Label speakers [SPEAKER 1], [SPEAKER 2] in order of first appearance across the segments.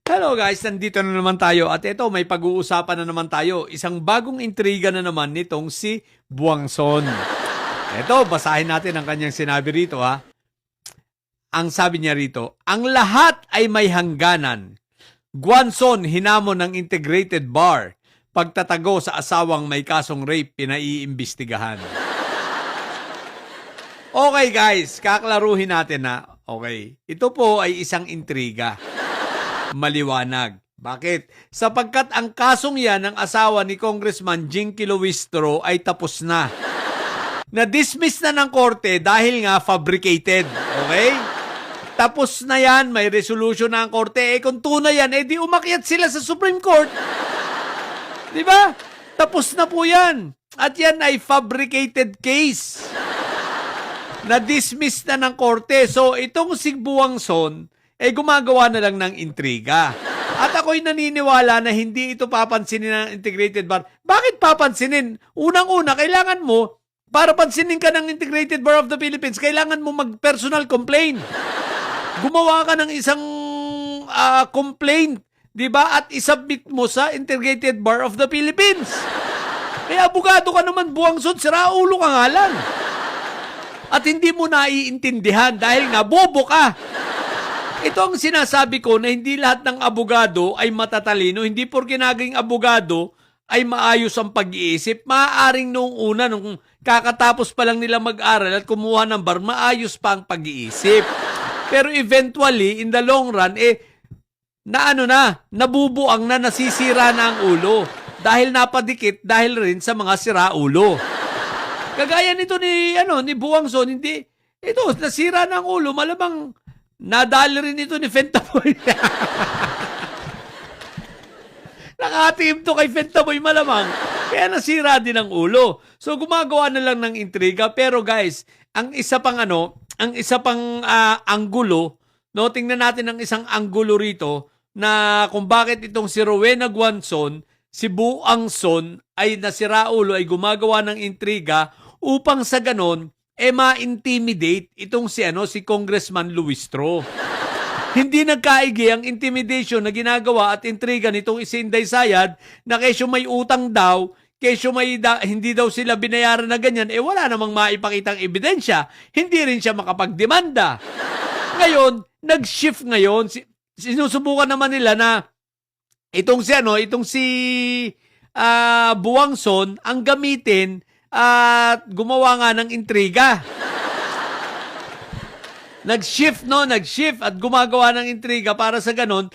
[SPEAKER 1] Hello guys, nandito na naman tayo at ito may pag-uusapan na naman tayo. Isang bagong intriga na naman nitong si Buangson. Ito, basahin natin ang kanyang sinabi rito ha. Ang sabi niya rito, ang lahat ay may hangganan. Guanzon hinamon ng integrated bar. Pagtatago sa asawang may kasong rape, pinaiimbestigahan. Okay guys, kaklaruhin natin na. Okay, ito po ay isang intriga. Maliwanag. Bakit? Sapagkat ang kasong yan ng asawa ni Congressman Jinky Luistro ay tapos na. Na-dismiss na ng korte dahil nga fabricated. Okay? Tapos na yan, may resolution na ang korte. Kung tunay yan, di umakyat sila sa Supreme Court. Di ba? Tapos na po yan. At yan ay fabricated case. Na-dismiss na ng korte. So, itong si Buangson, gumagawa na lang ng intriga. At ako'y naniniwala na hindi ito papansinin ng integrated bar. Bakit papansinin? Unang-una, kailangan mo, para pansinin ka ng integrated bar of the Philippines, kailangan mo mag-personal complaint. Gumawa ka ng isang complaint, di ba? At isubmit mo sa integrated bar of the Philippines. Kaya abogado ka naman, Buangson, siraulo ka nga lang. At hindi mo naiintindihan dahil nga bobo ka. Ito ang sinasabi ko na hindi lahat ng abogado ay matatalino. Hindi porke naging abogado ay maayos ang pag-iisip. Maaaring noong una, nung kakatapos pa lang nila mag-aral at kumuha ng bar, maayos pa ang pag-iisip. Pero eventually, in the long run, nabubuang na, nasisira na ang ulo. Dahil napadikit, dahil rin sa mga siraulo. Kagaya nito ni Buangson, hindi, ito, nasira na ang ulo, malamang nadali rin ito ni Fentaboy. Nakatim to kay Fentaboy malamang. Kaya nasira din ang ulo. So gumagawa na lang ng intriga. Pero guys, ang isa pang anggulo, no, tingnan natin ang isang anggulo rito na kung bakit itong si Rowena Guanzon, si Buangson ay nasira ulo, ay gumagawa ng intriga upang sa ganon ma-intimidate itong si Congressman Luistro. Hindi nagkaigi ang intimidation na ginagawa at intriga nitong si Inday Sayad na kesyo may utang daw, kesyo hindi daw sila binayaran na ganyan, wala namang maipakitang ebidensya. Hindi rin siya makapagdemanda. Ngayon, nag-shift ngayon. Sinusubukan naman nila na itong si Buangson ang gamitin at gumawa nga ng intriga. Nag-shift at gumagawa ng intriga para sa ganon,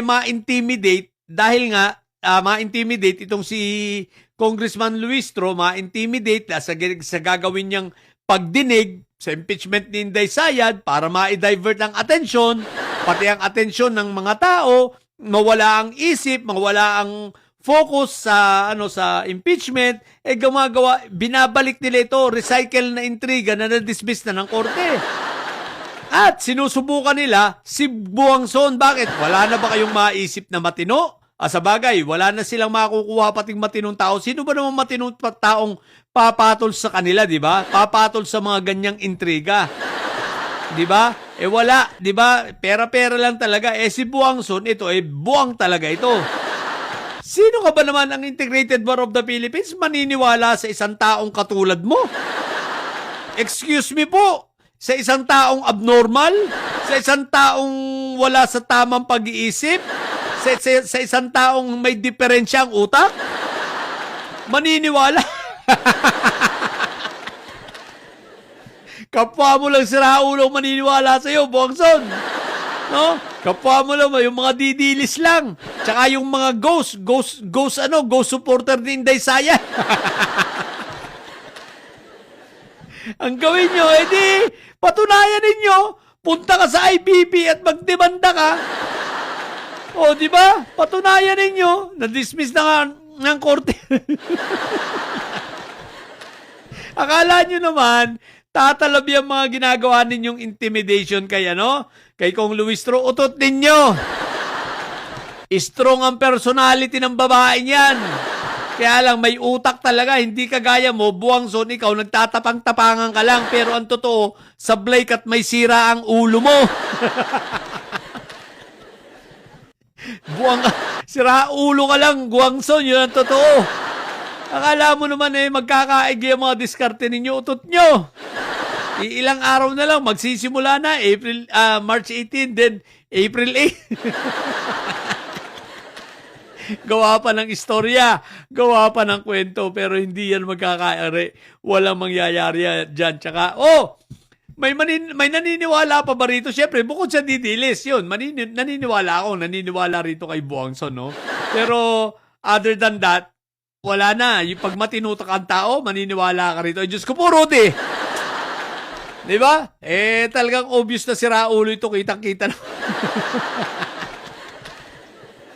[SPEAKER 1] ma-intimidate dahil nga, ma-intimidate itong si Congressman Luistro, ma-intimidate sa gagawin niyang pagdinig sa impeachment ni Inday Sayad para ma-divert ang atensyon, pati ang atensyon ng mga tao, mawala ang isip, mawala ang focus sa impeachment, binabalik nila ito, recycle na intriga na na-dismiss na ng korte. At sinusubukan nila si Buangson. Bakit? Wala na ba kayong maisip na matino? Sa bagay, wala na silang makukuha pating matinong tao. Sino ba naman matinong taong papatol sa kanila, di ba? Papatol sa mga ganyang intriga. Di ba? Wala, di ba? Pera-pera lang talaga. Si Buangson, ito, buwang talaga ito. Sino ka ba naman ang Integrated Bar of the Philippines maniniwala sa isang taong katulad mo? Excuse me po, sa isang taong abnormal? Sa isang taong wala sa tamang pag-iisip? Sa isang taong may diferensya ang utak? Maniniwala? Kapwa mo lang siraulo maniniwala sa'yo, Buangson. No? Kapwa mo lang, yung mga didilis lang. Tsaka yung mga ghost supporter ni Inday Sayad. Ang gawin nyo, patunayan ninyo, punta ka sa IBP at magdemanda ka. O, di ba? Patunayan ninyo, na-dismiss na nga ng korte. Akala nyo naman, tatalabi ang mga ginagawa ninyong intimidation kay Kong Luistro, utot ninyo. Strong ang personality ng babae niyan. Kaya lang may utak talaga, hindi kagaya mo, Buangson, ikaw nagtatapang-tapangan ka lang, pero ang totoo, sablay ka't may sira ang ulo mo. Buwang sira ulo ka lang, Guangson, yun ang totoo. Akala mo naman magkakaig yung mga diskarte ninyo, utot nyo. Ilang araw na lang, magsisimula na, March 18, then April 8. Gawa pa ng istorya, gawa pa ng kwento, pero hindi yan magkakaari. Walang mangyayari dyan. Tsaka, may naniniwala pa ba rito? Siyempre, bukod sa Didilis, yun, naniniwala rito kay Buangson, no? Pero, other than that, wala na. Yung pag matinutak ang tao, maniniwala ka rito. Ay, Diyos ko po, Rudy! Di ba? Talagang obvious na sira ulo ito. Kitang-kita naman.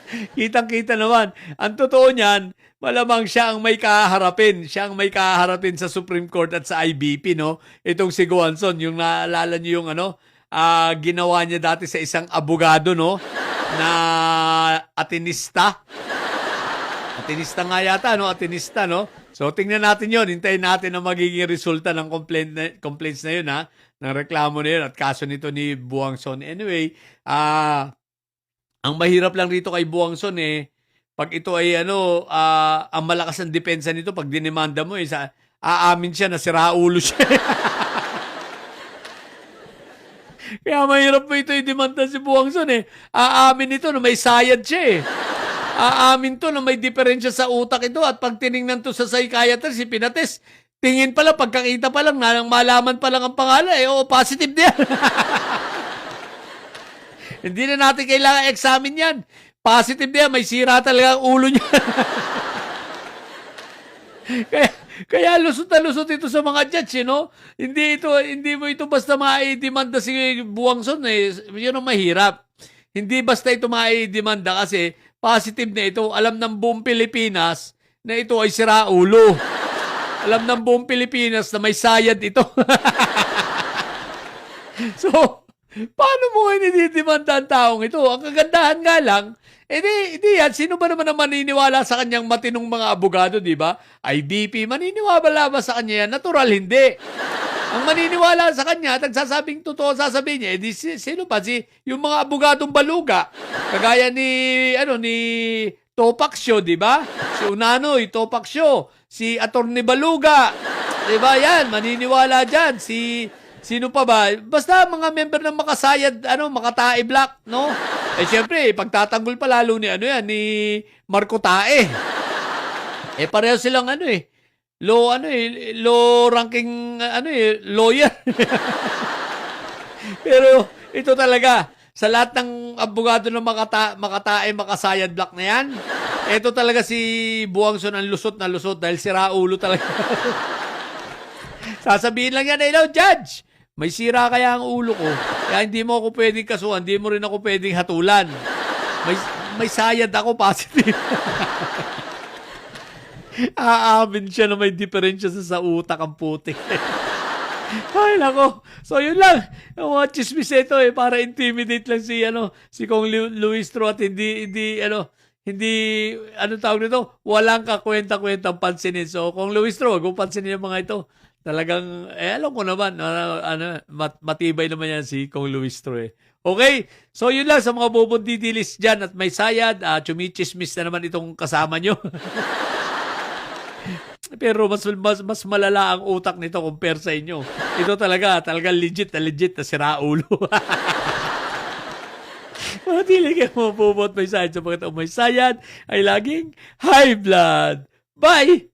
[SPEAKER 1] Kitang-kita naman. Ang totoo niyan, malamang siya ang may kaharapin. Siya ang may kaharapin sa Supreme Court at sa IBP, no? Itong si Guangson, yung naalala niyo yung ginawa niya dati sa isang abogado, no? Na atinista. Atinista nga yata, no? Atinista, no? So, tingnan natin yon. Hintayin natin ang magiging resulta ng complaints na yun, ha? Ng reklamo na yun at kaso nito ni Buangson. Anyway, ang mahirap lang rito kay Buangson, pag ito ay, ang malakas ang depensa nito, pag dinemanda mo, aamin siya na sira ulo siya. Kaya mahirap po ito i-demanda si Buangson, Aamin ito na may sayad siya, Aamin to na may diferensya sa utak ito at pag tiningnan to sa psychiatrist, si Pinates, tingin pala, pagkakita pa lang, malaman pa lang ang pangalan, positive din. Hindi na natin kailangan examine yan. Positive din, may sira talaga ang ulo niya. kaya lusot na lusot ito sa mga judge, Hindi mo ito basta maidemanda si Buangson, Yun ang mahirap. Hindi basta ito maidemanda kasi positive na ito. Alam ng buong Pilipinas na ito ay sira ulo. Alam ng buong Pilipinas na may sayad ito. So, paano mo inididemanda ang taong ito? Ang kagandahan nga lang, di yan. Sino ba naman ang maniniwala sa kanyang matinong mga abogado, di ba? IBP, maniniwala ba sa kanya yan? Natural, hindi. Ang maniniwala sa kanya at nagsasabing totoo, sasabihin niya, sino ba? Yung mga abogadong baluga. Kagaya ni Topak Show, di ba? Si Unanoy, Topak Show. Si Attorney Baluga. Di ba yan? Maniniwala dyan. Sino pa ba? Basta mga member ng Makasayad, Makatae Black, no? Siyempre, pagtatanggol pa lalo ni Marco Tae. Pareho silang low ranking lawyer. Pero ito talaga sa lahat ng abogado ng Makatae, Makasayad Black na yan, ito talaga si Buangson ang lusot na lusot dahil sira ulo talaga. Sasabihin lang yan, hello, judge, may sira kaya ang ulo ko. Kaya hindi mo ako pwedeng kasuhan, hindi mo rin ako pwedeng hatulan. May sayad ako, positive. Aamin siya na may diferensya sa utak ang putik. Ay, nako. So, yun lang. Yung mga chismis ito, para intimidate lang si Kong Luistro at hindi, tawag nito, walang kakwenta-kwentang pansinin. So, Kong Luistro, wag mong pansinin yung mga ito. Talagang, alam ko naman, matibay naman yan si Kong Luistro, Okay? So, yun lang sa mga bobong didilis dyan at may sayad, chumichismis na naman itong kasama nyo. Pero mas malala ang utak nito compare sa inyo. Ito talaga legit na sira ulo. Matili kayo mapupot may sayad sapagkat ang may sayad ay laging high blood. Bye!